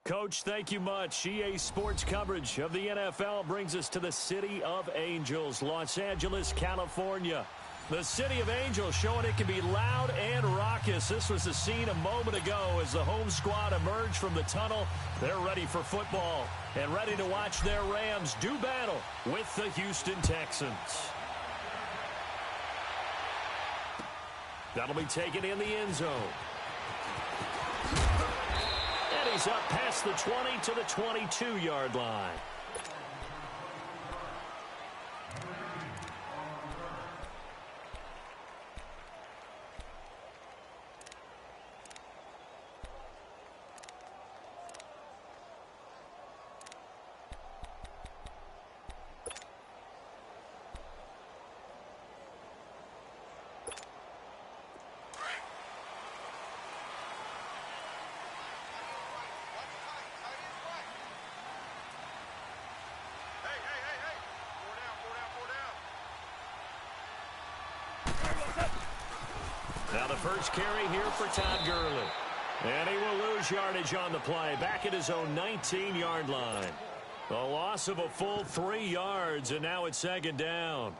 Coach, thank you much. EA Sports coverage of the NFL brings us to the City of Angels, Los Angeles, California. The City of Angels showing it can be loud and raucous. This was the scene a moment ago as the home squad emerged from the tunnel. They're ready for football and ready to watch their Rams do battle with the Houston Texans. That'll be taken in the end zone. And he's up past the 20 to the 22-yard line. Now the first carry here for Todd Gurley. And he will lose yardage on the play, back at his own 19-yard line. A loss of a full 3 yards, and now it's second down.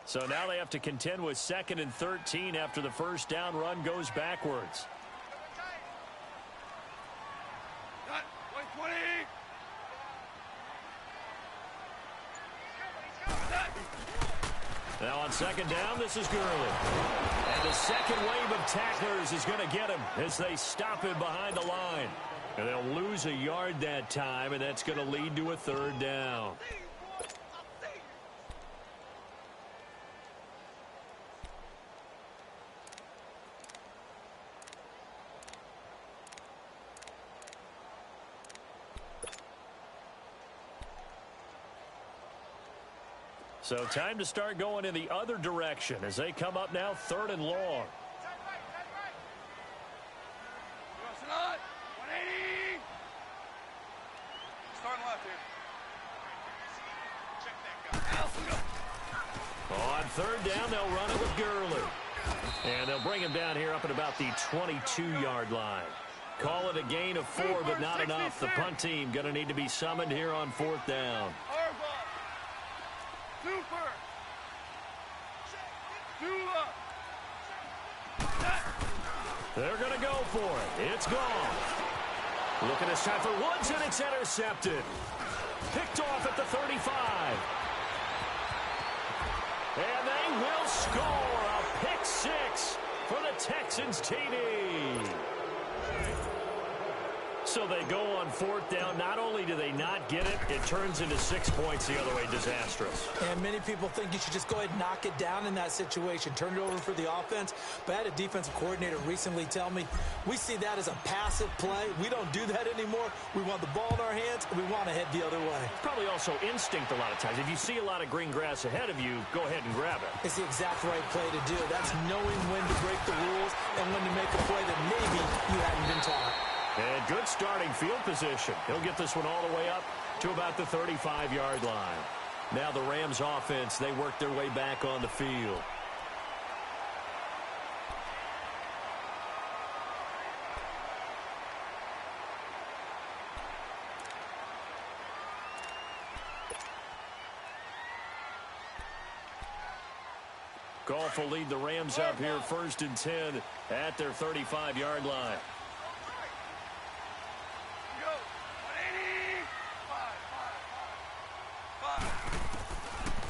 So now they have to contend with 2nd and 13 after the first down run goes backwards. Now on second down, this is Gurley. And the second wave of tacklers is going to get him as they stop him behind the line. And they'll lose a yard that time, and that's going to lead to a third down. So time to start going in the other direction as they come up now 3rd and long. On 3rd down, they'll run it with Gurley. And they'll bring him down here up at about the 22-yard line. Call it a gain of 4, but not enough. The punt team going to need to be summoned here on 4th down. They're going to go for it. It's gone. Looking this time for Woods, and it's intercepted. Picked off at the 35. And they will score a pick 6 for the Texans TD. So they go on 4th down. Not only do they not get it, it turns into 6 points the other way. Disastrous. And many people think you should just go ahead and knock it down in that situation. Turn it over for the offense. But I had a defensive coordinator recently tell me, we see that as a passive play. We don't do that anymore. We want the ball in our hands, and we want to head the other way. Probably also instinct a lot of times. If you see a lot of green grass ahead of you, go ahead and grab it. It's the exact right play to do. That's knowing when to break the rules and when to make a play that maybe you hadn't been taught. And good starting field position. He'll get this one all the way up to about the 35-yard line. Now the Rams offense, they work their way back on the field. Goff will lead the Rams up here 1st and 10 at their 35-yard line.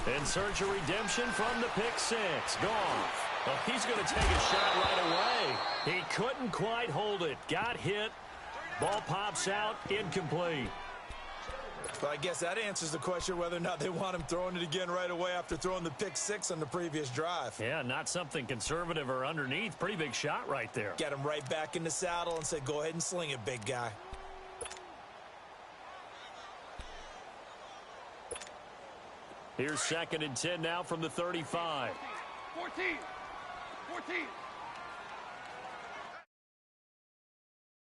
In search of redemption from the pick 6. Goff. Oh, he's going to take a shot right away. He couldn't quite hold it. Got hit. Ball pops out. Incomplete. Well, I guess that answers the question whether or not they want him throwing it again right away after throwing the pick 6 on the previous drive. Yeah, not something conservative or underneath. Pretty big shot right there. Get him right back in the saddle and say, go ahead and sling it, big guy. Here's 2nd and 10 now from the 35. 14. 14.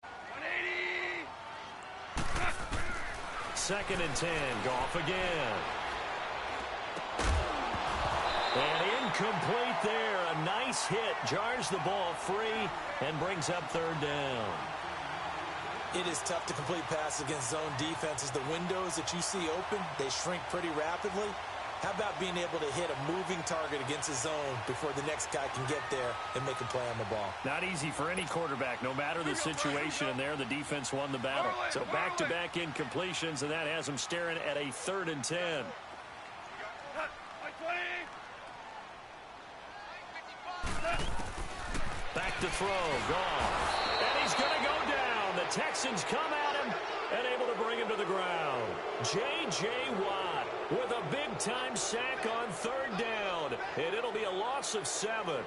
180. Second and 10. Goff again. And incomplete there. A nice hit. Jars the ball free and brings up third down. It is tough to complete passes against zone defenses. The windows that you see open, they shrink pretty rapidly. How about being able to hit a moving target against a zone before the next guy can get there and make a play on the ball? Not easy for any quarterback, no matter the situation. And there, the defense won the battle. So back-to-back incompletions, and that has them staring at a third and 10. Back to throw. Goff. And he's going to go down. The Texans come at him and able to bring him to the ground. J.J. Watt with a big-time sack on third down. And it'll be a loss of 7.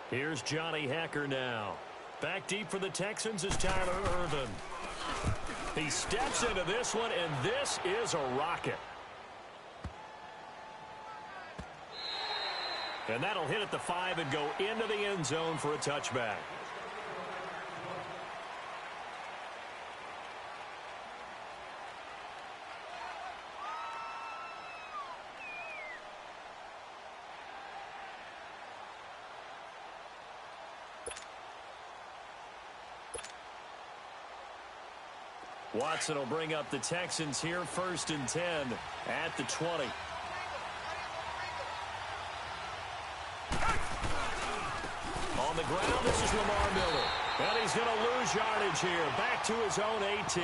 Here's Johnny Hacker now. Back deep for the Texans is Tyler Ervin. He steps into this one, and this is a rocket. And that'll hit at the 5 and go into the end zone for a touchback. Watson will bring up the Texans here, first and 10 at the 20. On the ground, this is Lamar Miller. And he's going to lose yardage here, back to his own 18.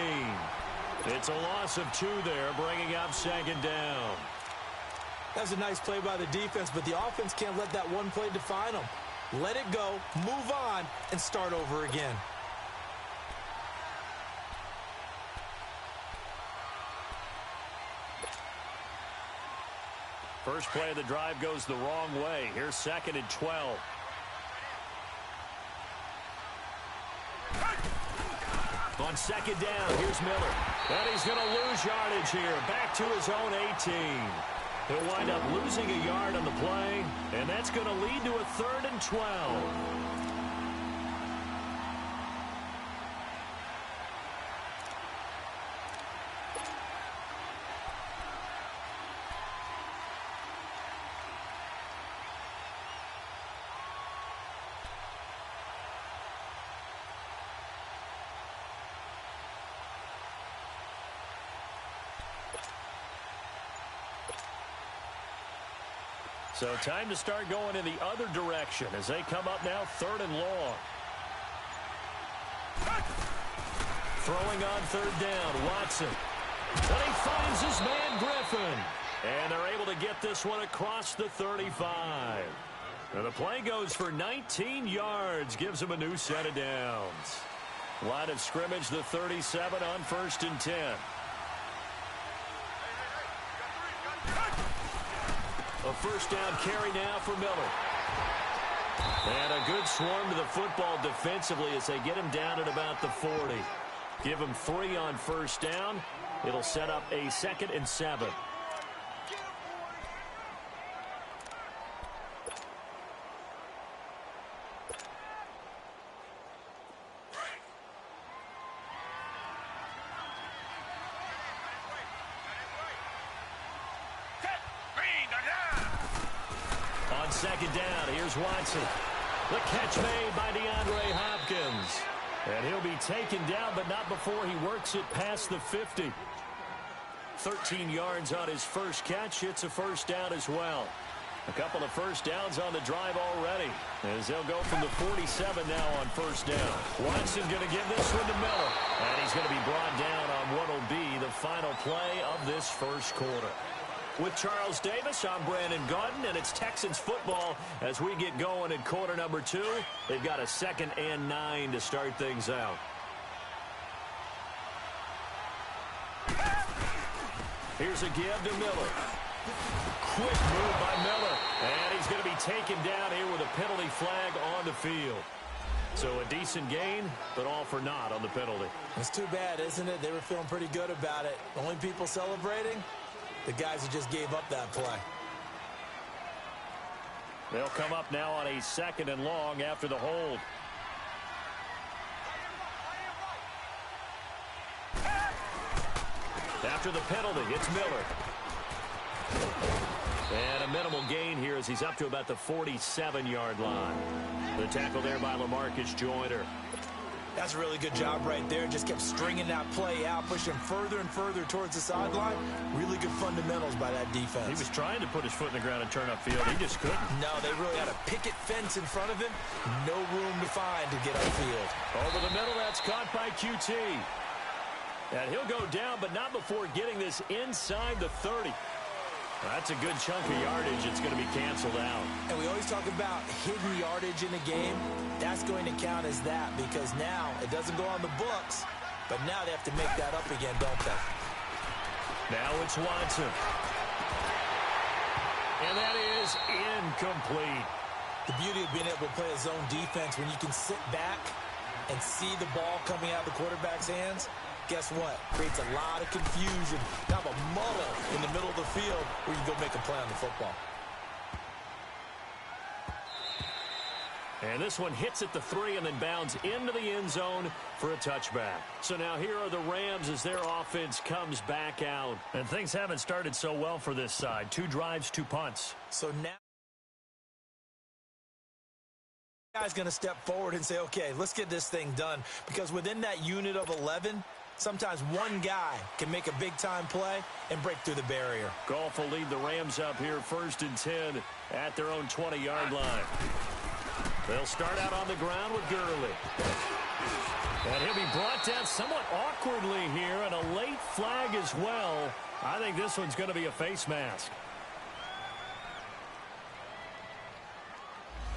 It's a loss of 2 there, bringing up second down. That was a nice play by the defense, but the offense can't let that one play define them. Let it go, move on, and start over again. First play of the drive goes the wrong way. Here's second and 12. On second down, here's Miller. And he's going to lose yardage here. Back to his own 18. He'll wind up losing a yard on the play, and that's going to lead to a third and 12. So time to start going in the other direction as they come up now third and long. Throwing on third down, Watson. And he finds his man Griffin. And they're able to get this one across the 35. And the play goes for 19 yards, gives him a new set of downs. Line of scrimmage, the 37 on first and 10. A first down carry now for Miller. And a good swarm to the football defensively as they get him down at about the 40. Give him 3 on first down. It'll set up a second and 7. Second down, here's Watson. The catch made by DeAndre Hopkins. And he'll be taken down, but not before he works it past the 50. 13 yards on his first catch. It's a first down as well. A couple of first downs on the drive already, as they'll go from the 47 now on first down. Watson going to give this one to Miller. And he's going to be brought down on what will be the final play of this first quarter. With Charles Davis, I'm Brandon Gaudin, and it's Texans football as we get going in quarter number 2. They've got a 2nd and 9 to start things out. Here's a give to Miller. Quick move by Miller, and he's going to be taken down here with a penalty flag on the field. So a decent gain, but all for naught on the penalty. It's too bad, isn't it? They were feeling pretty good about it. Only people celebrating, the guys who just gave up that play. They'll come up now on a 2nd and long after the hold. After the penalty, it's Miller. And a minimal gain here as he's up to about the 47-yard line. The tackle there by LaMarcus Joyner. That's a really good job right there. Just kept stringing that play out, pushing further and further towards the sideline. Really good fundamentals by that defense. He was trying to put his foot in the ground and turn upfield. He just couldn't. No, they really had a picket fence in front of him. No room to find to get upfield. Over the middle, that's caught by QT. And he'll go down, but not before getting this inside the 30. That's a good chunk of yardage. It's going to be canceled out. And we always talk about hidden yardage in a game. That's going to count as that because now it doesn't go on the books, but now they have to make that up again, don't they? Now it's Watson. And that is incomplete. The beauty of being able to play a zone defense when you can sit back and see the ball coming out of the quarterback's hands. Guess what? Creates a lot of confusion. Kind of a muddle in the middle of the field where you go make a play on the football. And this one hits at the 3 and then bounds into the end zone for a touchback. So now here are the Rams as their offense comes back out. And things haven't started so well for this side. 2 drives, 2 punts. So now the guy's going to step forward and say, okay, let's get this thing done. Because within that unit of 11, sometimes one guy can make a big-time play and break through the barrier. Goff will lead the Rams up here 1st and 10 at their own 20-yard line. They'll start out on the ground with Gurley. And he'll be brought down somewhat awkwardly here, and a late flag as well. I think this one's going to be a face mask.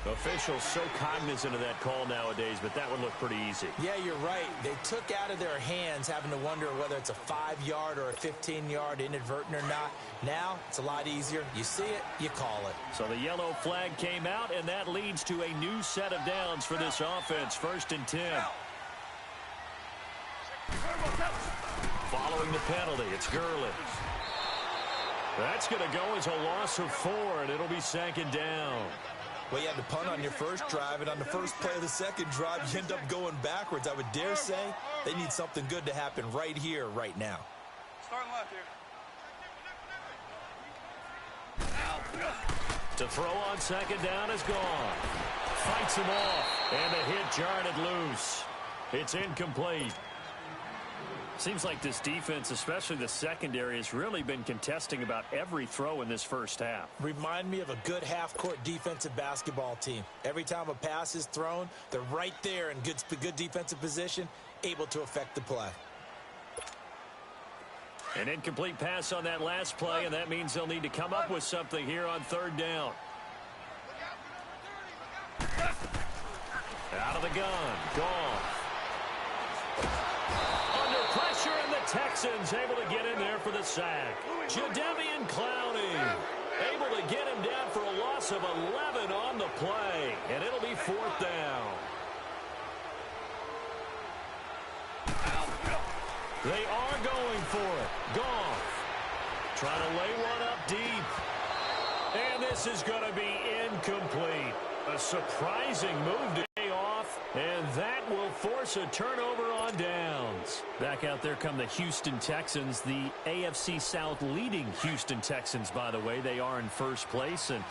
Officials so cognizant of that call nowadays, but that would look pretty easy. Yeah, you're right. They took out of their hands having to wonder whether it's a 5-yard or a 15-yard inadvertent or not. Now, it's a lot easier. You see it, you call it. So the yellow flag came out, and that leads to a new set of downs for this offense. 1st and 10. Following the penalty, it's Gurley. That's going to go as a loss of 4, and it'll be 2nd down. Well, you had to punt on your first drive, and on the first play of the second drive, you end up going backwards. I would dare say they need something good to happen right here, right now. Start left here. To throw on 2nd down is gone. Fights him off, and the hit jarred it loose. It's incomplete. Seems like this defense, especially the secondary, has really been contesting about every throw in this first half. Remind me of a good half-court defensive basketball team. Every time a pass is thrown, they're right there in good defensive position, able to affect the play. An incomplete pass on that last play, and that means they'll need to come up with something here on 3rd down. Out of the gun. Goff. Pressure, and the Texans able to get in there for the sack. Jadeveon Clowney able to get him down for a loss of 11 on the play, and it'll be 4th down. They are going for it. Goff trying to lay one up deep. And this is going to be incomplete. A surprising move to pay off, and that will force a turnover on downs. Back out there come the Houston Texans, the AFC South leading Houston Texans, by the way. They are in 1st place, and